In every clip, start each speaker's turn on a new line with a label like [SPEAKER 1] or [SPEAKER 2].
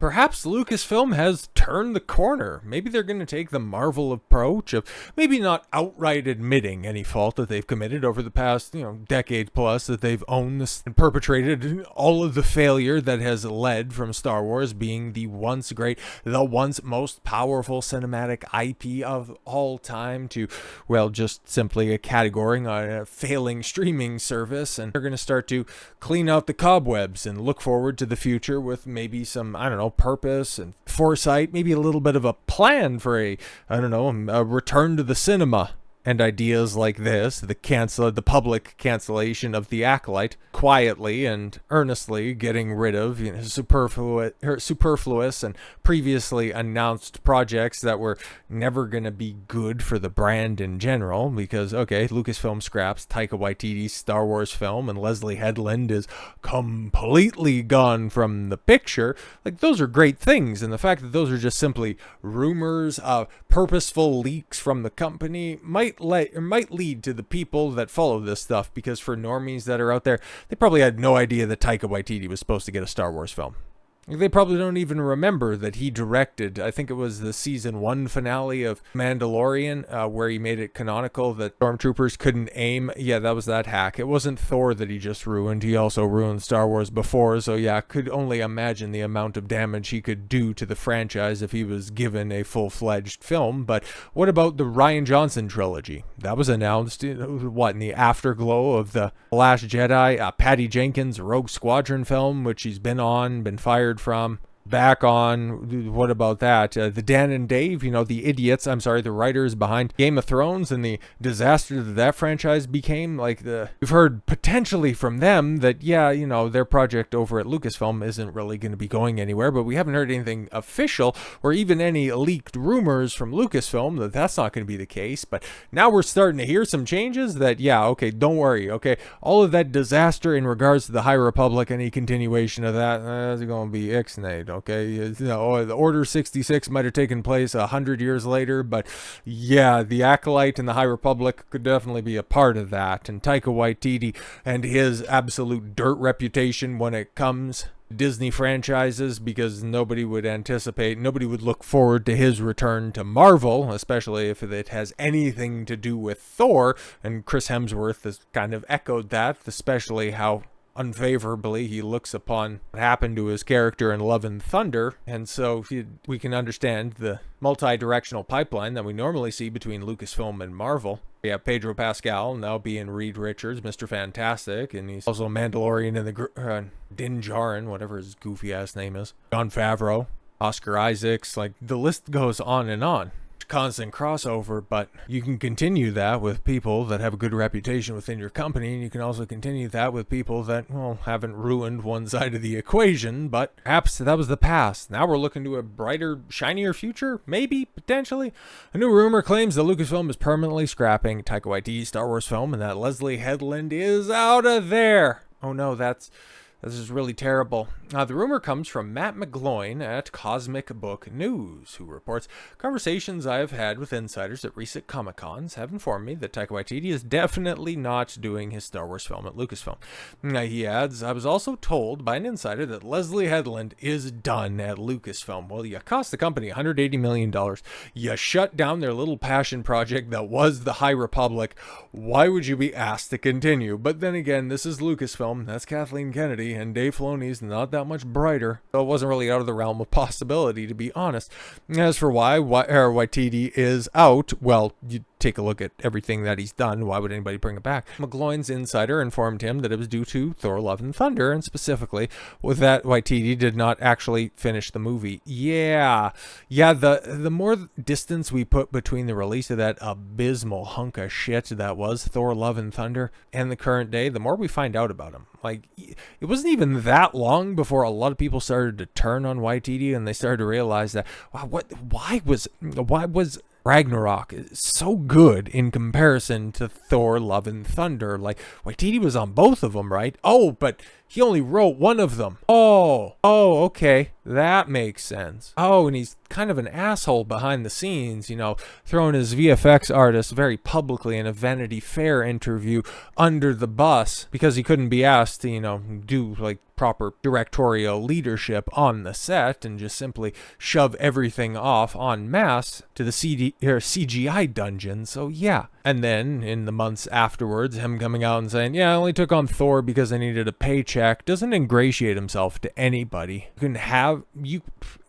[SPEAKER 1] Perhaps Lucasfilm has turned the corner. Maybe they're going to take the Marvel approach of maybe not outright admitting any fault that they've committed over the past, decade plus, that they've owned this and perpetrated all of the failure that has led from Star Wars being the once great, the once most powerful cinematic IP of all time to, well, just simply a category on a failing streaming service. And they're going to start to clean out the cobwebs and look forward to the future with maybe some, purpose and foresight, maybe a little bit of a plan for a return to the cinema. And ideas like this, the public cancellation of The Acolyte, quietly and earnestly getting rid of superfluous and previously announced projects that were never going to be good for the brand in general, because, Lucasfilm scraps Taika Waititi's Star Wars film and Leslie Headland is completely gone from the picture. Like, those are great things, and the fact that those are just simply rumors of purposeful leaks from the company might lead to the people that follow this stuff, because for normies that are out there, they probably had no idea that Taika Waititi was supposed to get a Star Wars film. They probably don't even remember that he directed, I think it was the season 1 finale of Mandalorian, where he made it canonical that stormtroopers couldn't aim. Yeah, that was that hack. It wasn't Thor that he just ruined. He also ruined Star Wars before, so yeah, could only imagine the amount of damage he could do to the franchise if he was given a full-fledged film. But what about the Rian Johnson trilogy? That was announced, in the afterglow of The Last Jedi, Patty Jenkins' Rogue Squadron film, which he's been fired from, back on. What about that? The Dan and Dave, the writers behind Game of Thrones and the disaster that franchise became. We've heard potentially from them that, their project over at Lucasfilm isn't really going to be going anywhere, but we haven't heard anything official or even any leaked rumors from Lucasfilm that that's not going to be the case. But now we're starting to hear some changes that, don't worry, all of that disaster in regards to the High Republic, any continuation of that, is going to be ixnayed. The Order 66 might have taken place 100 years later, but yeah, the Acolyte and the High Republic could definitely be a part of that. And Taika Waititi and his absolute dirt reputation when it comes to Disney franchises, because nobody would look forward to his return to Marvel, especially if it has anything to do with Thor. And Chris Hemsworth has kind of echoed that, especially how unfavorably he looks upon what happened to his character in Love and Thunder. And so we can understand the multi-directional pipeline that we normally see between Lucasfilm and Marvel. We have Pedro Pascal now being Reed Richards, Mr. Fantastic, and he's also Mandalorian in the Din Djarin, whatever his goofy ass name is, Jon Favreau, Oscar Isaacs, the list goes on and on. Constant crossover, but you can continue that with people that have a good reputation within your company, and you can also continue that with people that, haven't ruined one side of the equation, but perhaps that was the past. Now we're looking to a brighter, shinier future, maybe, potentially. A new rumor claims that Lucasfilm is permanently scrapping Taika Waititi's Star Wars film and that Leslie Headland is out of there. Oh no, this is really terrible. The rumor comes from Matt McGloin at Cosmic Book News, who reports, conversations I have had with insiders at recent Comic-Cons have informed me that Taika Waititi is definitely not doing his Star Wars film at Lucasfilm. He adds, I was also told by an insider that Leslie Headland is done at Lucasfilm. Well, you cost the company $180 million. You shut down their little passion project that was the High Republic. Why would you be asked to continue? But then again, this is Lucasfilm. That's Kathleen Kennedy, and Dave Filoni's not that much brighter. So it wasn't really out of the realm of possibility, to be honest. As for why Waititi is out, well, you take a look at everything that he's done. Why would anybody bring it back? McGloin's insider informed him that it was due to Thor: Love and Thunder, and specifically with that Waititi did not actually finish the movie. Yeah, the more distance we put between the release of that abysmal hunk of shit that was Thor: Love and Thunder and the current day, the more we find out about him. It wasn't even that long before a lot of people started to turn on Waititi, and they started to realize that, wow, why was Ragnarok so good in comparison to Thor: Love and Thunder? Waititi was on both of them, right? Oh, but He only wrote one of them. Oh, okay. That makes sense. Oh, and he's kind of an asshole behind the scenes, throwing his VFX artist very publicly in a Vanity Fair interview under the bus because he couldn't be asked to, do like proper directorial leadership on the set and just simply shove everything off en masse to the CGI dungeon. So yeah. And then in the months afterwards, him coming out and saying, yeah, I only took on Thor because I needed a paycheck, doesn't ingratiate himself to anybody.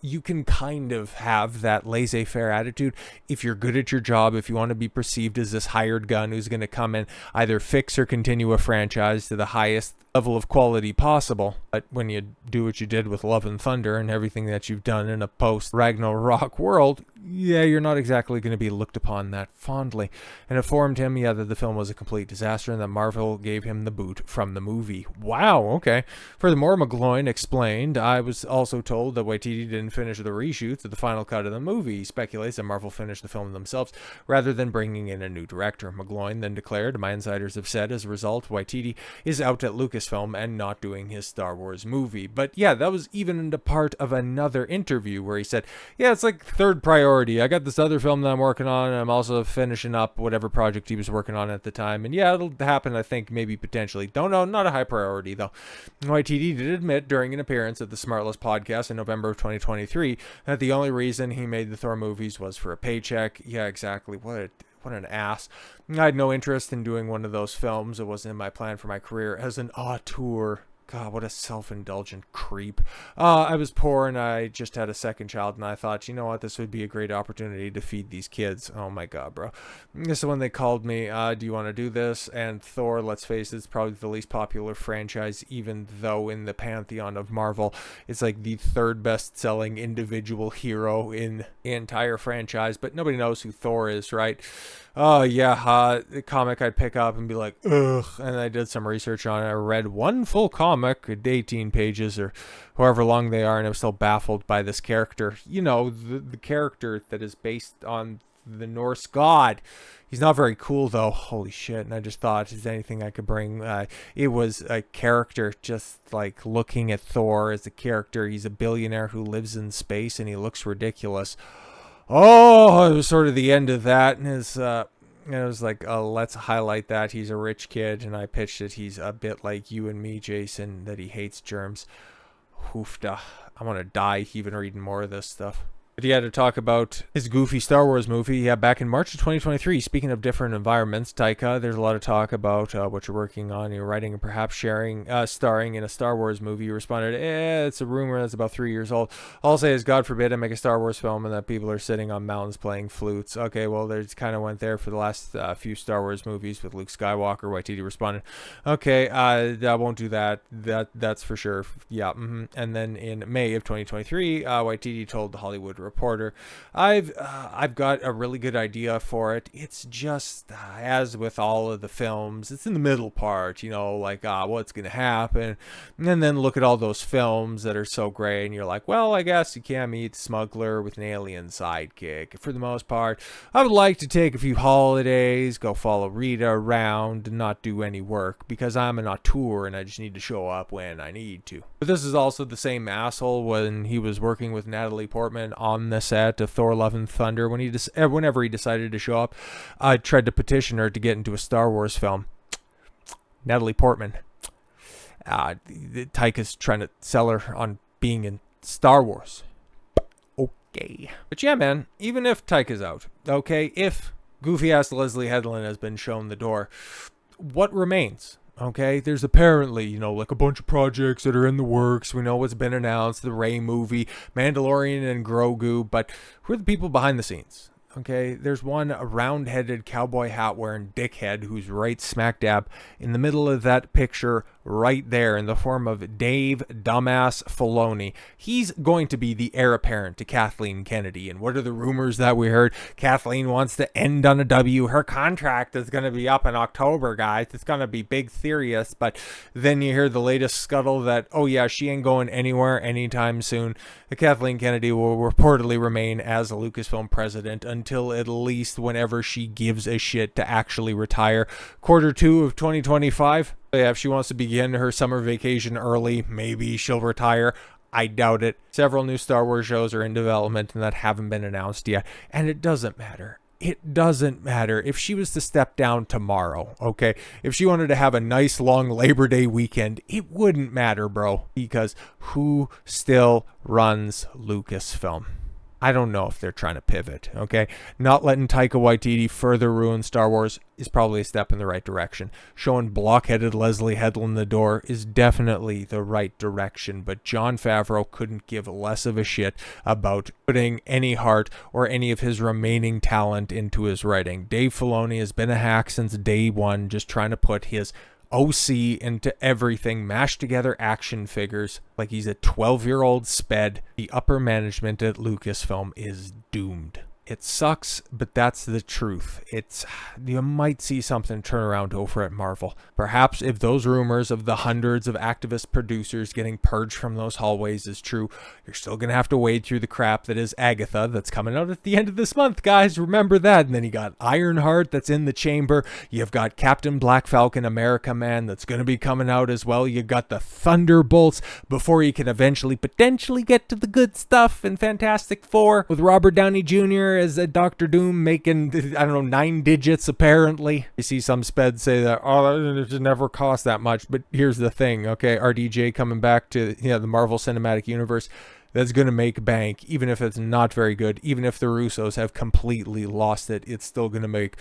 [SPEAKER 1] You can kind of have that laissez-faire attitude if you're good at your job, if you want to be perceived as this hired gun who's going to come and either fix or continue a franchise to the highest level of quality possible. But when you do what you did with Love and Thunder and everything that you've done in a post-Ragnarok world, yeah, you're not exactly going to be looked upon that fondly. And informed him, that the film was a complete disaster and that Marvel gave him the boot from the movie. Wow, okay. Furthermore, McGloin explained, I was also told that Waititi didn't finish the reshoots of the final cut of the movie. He speculates that Marvel finished the film themselves rather than bringing in a new director. McGloin then declared, my insiders have said, as a result, Waititi is out at Lucasfilm and not doing his Star Wars movie. But yeah, that was even a part of another interview where he said, yeah, it's like third priority. I got this other film that I'm working on, and I'm also finishing up whatever project he was working on at the time. And yeah, it'll happen, I think, maybe potentially. Don't know, not a high priority, though. YTD did admit during an appearance at the Smartless podcast in November of 2023 that the only reason he made the Thor movies was for a paycheck. Yeah, exactly. What an ass. I had no interest in doing one of those films. It wasn't in my plan for my career as an auteur. God, what a self-indulgent creep. I was poor and I just had a second child and I thought, you know what, this would be a great opportunity to feed these kids. Oh my God, bro. So when they called me, do you want to do this? And Thor, let's face it, it's probably the least popular franchise, even though in the pantheon of Marvel, it's like the third best-selling individual hero in the entire franchise, but nobody knows who Thor is, right? Oh yeah, the comic I'd pick up and be like, ugh, and I did some research on it. I read one full comic, 18 pages or however long they are, and I was still baffled by this character. The character that is based on the Norse god. He's not very cool though. Holy shit. And I just thought, is there anything I could bring? It was a character, just like looking at Thor as a character. He's a billionaire who lives in space and he looks ridiculous. Oh, it was sort of the end of that, and it was like, let's highlight that he's a rich kid, and I pitched it. He's a bit like you and me, Jason, that he hates germs. Hoofda. I want to die even reading more of this stuff. But he had to talk about his goofy Star Wars movie. Yeah, back in March of 2023, speaking of different environments, Taika, there's a lot of talk about what you're working on. You're writing and perhaps starring in a Star Wars movie. You responded, it's a rumor that's about 3 years old. All I'll say is, God forbid I make a Star Wars film and that people are sitting on mountains playing flutes. Okay, well, there's kind of went there for the last few Star Wars movies with Luke Skywalker. Waititi responded, okay, I won't do that. That's for sure. Yeah. And then in May of 2023, Waititi told The Hollywood Reporter, I've got a really good idea for it. It's just as with all of the films, it's in the middle part, like what's gonna happen, and then look at all those films that are so great and you're like, well, I guess you can't meet the smuggler with an alien sidekick. For the most part, I would like to take a few holidays, go follow Rita around and not do any work because I'm an auteur and I just need to show up when I need to. But this is also the same asshole when he was working with Natalie Portman on the set of Thor Love and Thunder. Whenever he decided to show up, I tried to petition her to get into a Star Wars film. Natalie Portman. Taika's trying to sell her on being in Star Wars. Okay. But yeah, man, even if Taika's out, okay, if goofy-ass Leslie Headland has been shown the door, what remains? Okay, there's apparently, like a bunch of projects that are in the works. We know what's been announced, the Rey movie, Mandalorian and Grogu, but who are the people behind the scenes? Okay, there's one round-headed cowboy hat-wearing dickhead who's right smack dab in the middle of that picture right there in the form of Dave Dumbass Filoni. He's going to be the heir apparent to Kathleen Kennedy. And what are the rumors that we heard? Kathleen wants to end on a W. Her contract is going to be up in October, guys. It's going to be big serious. But then you hear the latest scuttle that, oh yeah, she ain't going anywhere anytime soon. Kathleen Kennedy will reportedly remain as a Lucasfilm president until at least whenever she gives a shit to actually retire. Q2 of 2025. Yeah, if she wants to begin her summer vacation early, maybe she'll retire. I doubt it. Several new Star Wars shows are in development and that haven't been announced yet. And it doesn't matter. It doesn't matter if she was to step down tomorrow, okay? If she wanted to have a nice long Labor Day weekend, it wouldn't matter, bro. Because who still runs Lucasfilm? I don't know if they're trying to pivot, okay? Not letting Taika Waititi further ruin Star Wars is probably a step in the right direction. Showing blockheaded Leslie Headland the door is definitely the right direction, but Jon Favreau couldn't give less of a shit about putting any heart or any of his remaining talent into his writing. Dave Filoni has been a hack since day one, just trying to put his OC into everything, mashed together action figures like he's a 12-year-old sped. The upper management at Lucasfilm is doomed. It sucks, but that's the truth. You might see something turn around over at Marvel. Perhaps if those rumors of the hundreds of activist producers getting purged from those hallways is true, you're still going to have to wade through the crap that is Agatha that's coming out at the end of this month, guys. Remember that. And then you got Ironheart that's in the chamber. You've got Captain Black Falcon America Man that's going to be coming out as well. You got the Thunderbolts before you can eventually potentially get to the good stuff in Fantastic Four with Robert Downey Jr. as a Doctor Doom making, 9 digits apparently. You see some speds say that, it just never cost that much. But here's the thing, okay? RDJ coming back to the Marvel Cinematic Universe, that's going to make bank, even if it's not very good. Even if the Russos have completely lost it, it's still going to make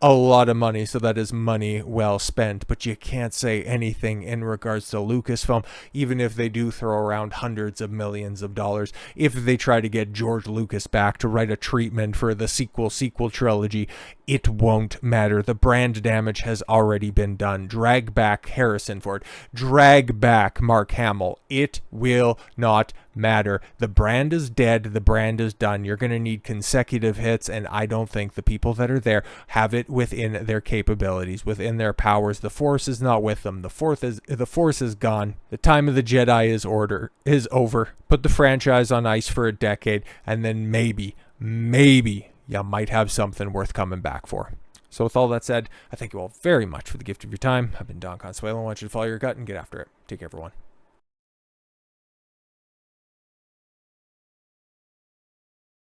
[SPEAKER 1] a lot of money, so that is money well spent. But you can't say anything in regards to Lucasfilm, even if they do throw around hundreds of millions of dollars. If they try to get George Lucas back to write a treatment for the sequel trilogy, it won't matter. The brand damage has already been done. Drag back Harrison Ford. Drag back Mark Hamill. It will not matter. The brand is dead. The brand is done. You're going to need consecutive hits, and I don't think the people that are there have it within their capabilities, within their powers. The Force is not with them. The Force is gone. The time of the Jedi is over. Put the franchise on ice for a decade, and then maybe you might have something worth coming back for. So with all that said, I thank you all very much for the gift of your time. I've been Don Consuelo. I want you to follow your gut and get after it. Take care, everyone.